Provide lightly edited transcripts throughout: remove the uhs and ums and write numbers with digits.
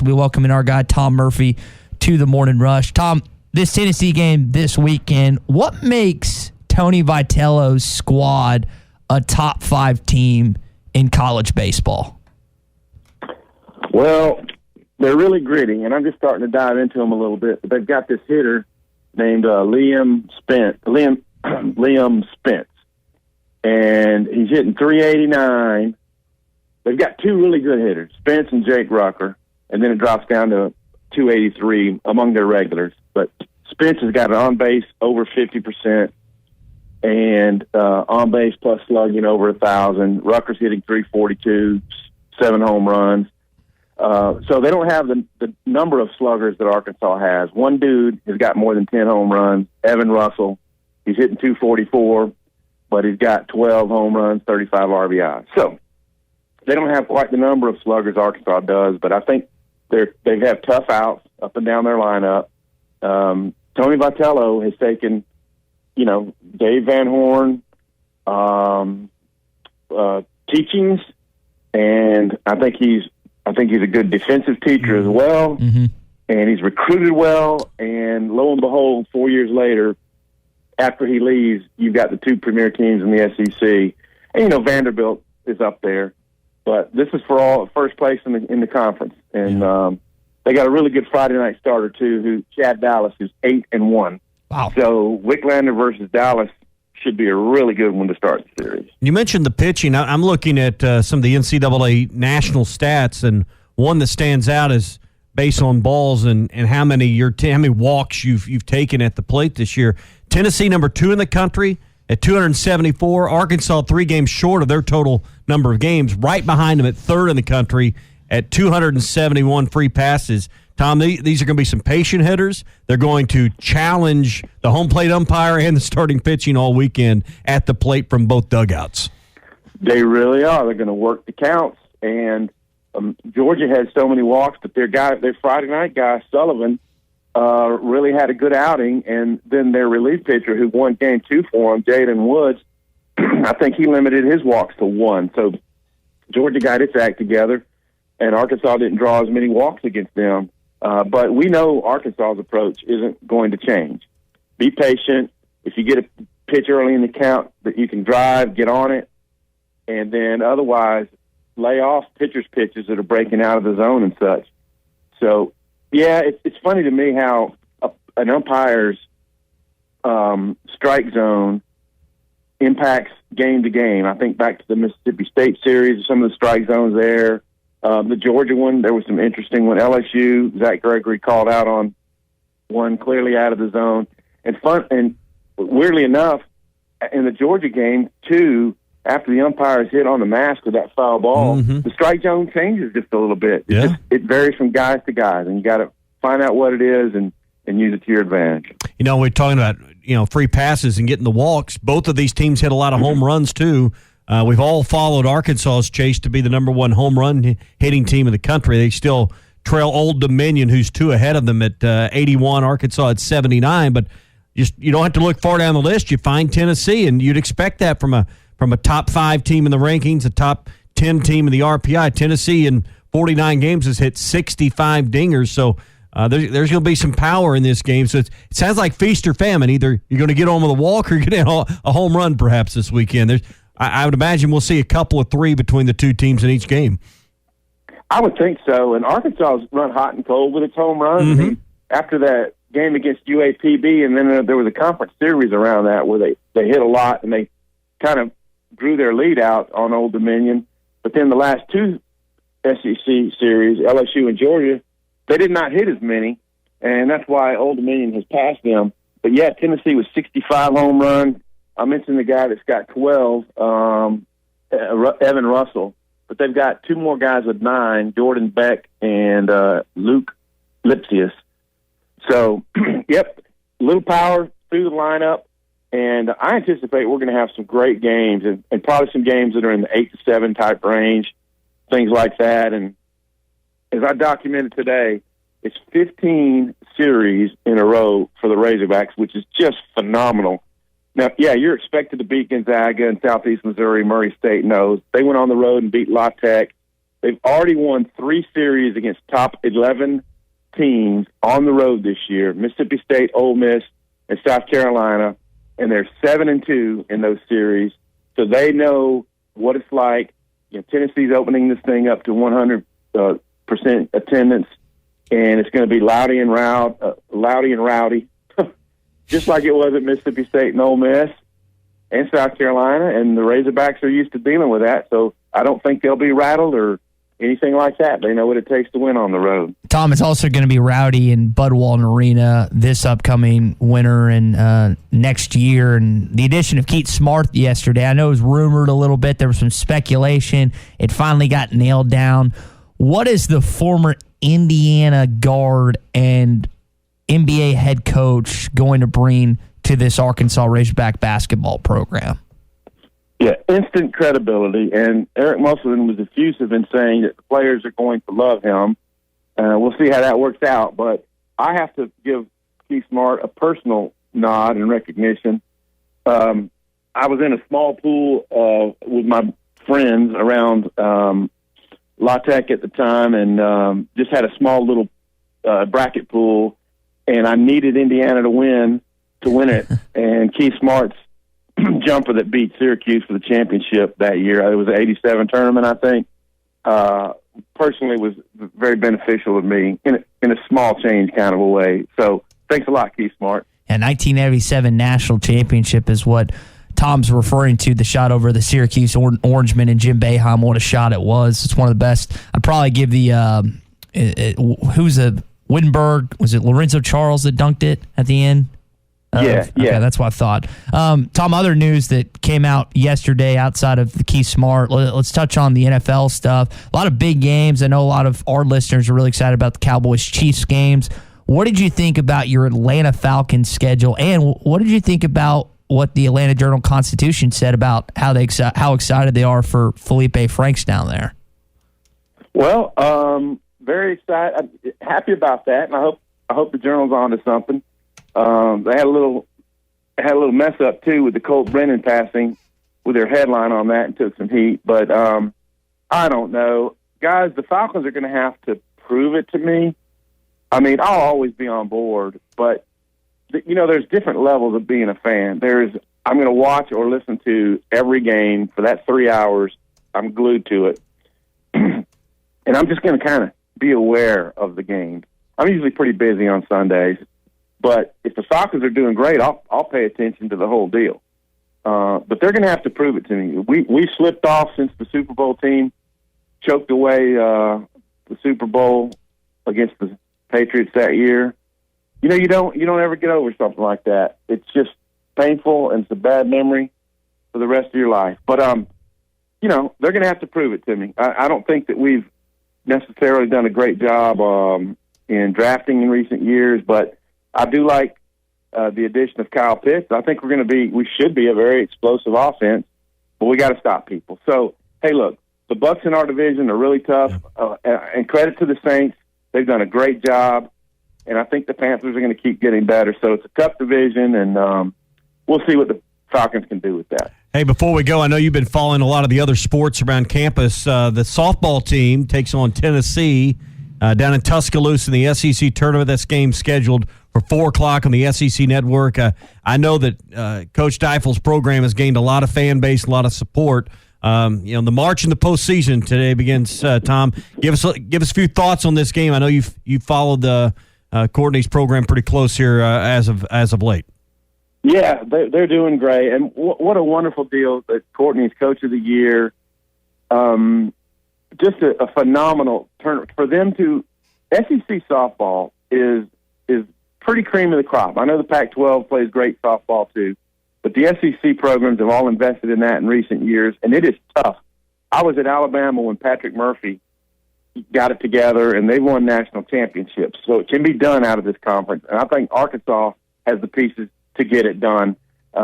we welcome in our guy Tom Murphy to the Morning Rush. Tom, this Tennessee game this weekend, what makes Tony Vitello's squad a top 5 team in college baseball? Well, they're really gritty, and I'm just starting to dive into them a little bit. But they've got this hitter named Liam Spence, and he's hitting 389. They've got 2 really good hitters, Spence and Jake Rucker, and then it drops down to 283 among their regulars. But Spence has got an on-base over 50% and on-base plus slugging over 1,000. Rucker's hitting 342, 7 home runs. So they don't have the number of sluggers that Arkansas has. One dude has got more than 10 home runs, Evan Russell. He's hitting 244, but he's got 12 home runs, 35 RBI. So they don't have quite the number of sluggers Arkansas does, but I think they have tough outs up and down their lineup. Tony Vitello has taken, Dave Van Horn teachings, and I think he's a good defensive teacher as well, and he's recruited well. And lo and behold, 4 years later, after he leaves, you've got the 2 premier teams in the SEC, and Vanderbilt is up there. But this is for all first place in the conference, and they got a really good Friday night starter too, Chad Dallas, who's 8-1. Wow! So Wicklander versus Dallas should be a really good one to start the series. You mentioned the pitching. I'm looking at some of the NCAA national stats, and one that stands out is base on balls and how many walks you've taken at the plate this year. Tennessee number 2 in the country at 274. Arkansas 3 games short of their total number of games. Right behind them at 3rd in the country at 271 free passes. Tom, these are going to be some patient hitters. They're going to challenge the home plate umpire and the starting pitching all weekend at the plate from both dugouts. They really are. They're going to work the counts. And Georgia had so many walks, but their Friday night guy, Sullivan, really had a good outing. And then their relief pitcher, who won game 2 for him, Jaden Woods, I think he limited his walks to 1. So Georgia got its act together, and Arkansas didn't draw as many walks against them. But we know Arkansas's approach isn't going to change. Be patient. If you get a pitch early in the count that you can drive, get on it. And then otherwise, lay off pitchers' pitches that are breaking out of the zone and such. So, yeah, it's funny to me how an umpire's strike zone impacts game to game. I think back to the Mississippi State series, some of the strike zones there. The Georgia one, there was some interesting one. LSU, Zach Gregory called out on one clearly out of the zone. And weirdly enough, in the Georgia game, too, after the umpires hit on the mask with that foul ball, the strike zone changes just a little bit. It varies from guys to guys, and you got to find out what it is and use it to your advantage. We're talking about free passes and getting the walks. Both of these teams hit a lot of home runs too. We've all followed Arkansas's chase to be the number 1 home run hitting team in the country. They still trail Old Dominion, who's 2 ahead of them at 81. Arkansas at 79, but you don't have to look far down the list. You find Tennessee, and you'd expect that from a top 5 team in the rankings, a top 10 team in the RPI. Tennessee in 49 games has hit 65 dingers, so there's going to be some power in this game. So it sounds like feast or famine. Either you're going to get on with a walk or you're going to get a home run perhaps this weekend. I would imagine we'll see a couple of 3 between the 2 teams in each game. I would think so. And Arkansas's run hot and cold with its home runs. I mean, after that game against UAPB, and then there was a conference series around that where they hit a lot and they kind of drew their lead out on Old Dominion. But then the last 2 SEC series, LSU and Georgia, they did not hit as many, and that's why Old Dominion has passed them. But, yeah, Tennessee was 65 home runs. I mentioned the guy that's got 12, Evan Russell. But they've got 2 more guys with 9, Jordan Beck and Luke Lipsius. So, yep, a little power through the lineup. And I anticipate we're going to have some great games and probably some games that are in the 8-7 type range, things like that. And as I documented today, it's 15 series in a row for the Razorbacks, which is just phenomenal. Now, yeah, you're expected to beat Gonzaga and Southeast Missouri. Murray State knows. They went on the road and beat La Tech. They've already won 3 series against top 11 teams on the road this year: Mississippi State, Ole Miss, and South Carolina. And they're 7-2 in those series, so they know what it's like. Tennessee's opening this thing up to 100% attendance, and it's going to be rowdy and rowdy, just like it was at Mississippi State and Ole Miss and South Carolina. And the Razorbacks are used to dealing with that, so I don't think they'll be rattled or anything like that. They know what it takes to win on the road. Tom, it's also going to be rowdy in Bud Walton Arena this upcoming winter and next year. And the addition of Keith Smart yesterday, I know it was rumored a little bit. There was some speculation. It finally got nailed down. What is the former Indiana guard and NBA head coach going to bring to this Arkansas Razorback basketball program? Yeah, instant credibility. And Eric Musselman was effusive in saying that the players are going to love him. We'll see how that works out. But I have to give Keith Smart a personal nod and recognition. I was in a small pool with my friends around La Tech at the time, and just had a small little bracket pool, and I needed Indiana to win it. And Keith Smart's jumper that beat Syracuse for the championship that year, it was an 87 tournament, I think, personally was very beneficial to me in a small change kind of a way. So thanks a lot, Keith Smart. And 1987 national championship is what Tom's referring to, the shot over the Syracuse Orangemen and Jim Boeheim. What a shot it was. It's one of the best. I'd probably give the who's a Wittenberg? Was it Lorenzo Charles that dunked it at the end? Yeah. Okay, that's what I thought. Tom, other news that came out yesterday outside of the Keith Smart, let's touch on the NFL stuff. A lot of big games. I know a lot of our listeners are really excited about the Cowboys-Chiefs games. What did you think about your Atlanta Falcons schedule, and what did you think about what the Atlanta Journal-Constitution said about how excited they are for Felipe Franks down there? Well, very excited, happy about that, and I hope the Journal's on to something. They had a little mess up too with the Colt Brennan passing with their headline on that and took some heat. But I don't know, guys. The Falcons are going to have to prove it to me. I mean, I'll always be on board, but there's different levels of being a fan. I'm going to watch or listen to every game for that 3 hours. I'm glued to it, and I'm just going to kind of be aware of the game. I'm usually pretty busy on Sundays. But if the Falcons are doing great, I'll pay attention to the whole deal. But they're going to have to prove it to me. We slipped off since the Super Bowl team choked away the Super Bowl against the Patriots that year. You don't ever get over something like that. It's just painful, and it's a bad memory for the rest of your life. But they're going to have to prove it to me. I don't think that we've necessarily done a great job in drafting in recent years, but I do like the addition of Kyle Pitts. I think we should be a very explosive offense, but we got to stop people. So, hey, look, the Bucs in our division are really tough, and credit to the Saints. They've done a great job, and I think the Panthers are going to keep getting better. So it's a tough division, and we'll see what the Falcons can do with that. Hey, before we go, I know you've been following a lot of the other sports around campus. The softball team takes on Tennessee down in Tuscaloosa in the SEC tournament. That's game scheduled for 4 o'clock on the SEC network. I know that Coach Deifel's program has gained a lot of fan base, a lot of support. The march in the postseason today begins. Tom, give us a few thoughts on this game. I know you've followed Courtney's program pretty close here as of late. Yeah, they're doing great, and what a wonderful deal that Courtney's Coach of the Year. Just a phenomenal turn for them to. SEC softball is pretty cream of the crop. I know the Pac-12 plays great softball too, but the SEC programs have all invested in that in recent years, and it is tough. I was at Alabama when Patrick Murphy got it together, and they won national championships. So it can be done out of this conference, and I think Arkansas has the pieces to get it done.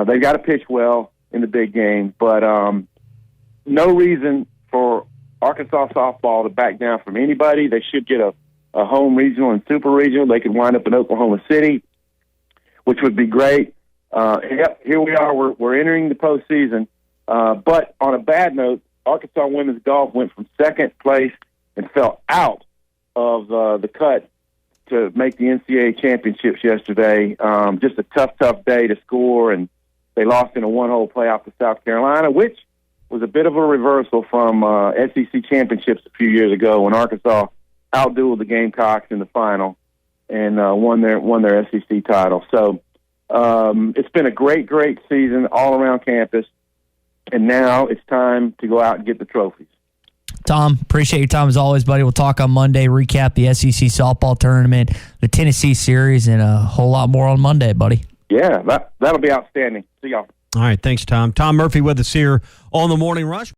They've got to pitch well in the big game, but no reason for Arkansas softball to back down from anybody. They should get a home regional and super regional. They could wind up in Oklahoma City, which would be great. Here we are. We're entering the postseason. But on a bad note, Arkansas women's golf went from second place and fell out of the cut to make the NCAA championships yesterday. Just a tough day to score, and they lost in a one-hole playoff to South Carolina, which was a bit of a reversal from SEC championships a few years ago when Arkansas outdueled the Gamecocks in the final and won their SEC title. So it's been a great season all around campus, and now it's time to go out and get the trophies. Tom, appreciate your time as always, buddy. We'll talk on Monday, recap the SEC softball tournament, the Tennessee series, and a whole lot more on Monday, buddy. Yeah, that'll be outstanding. See y'all. All right, thanks, Tom. Tom Murphy with us here on the Morning Rush.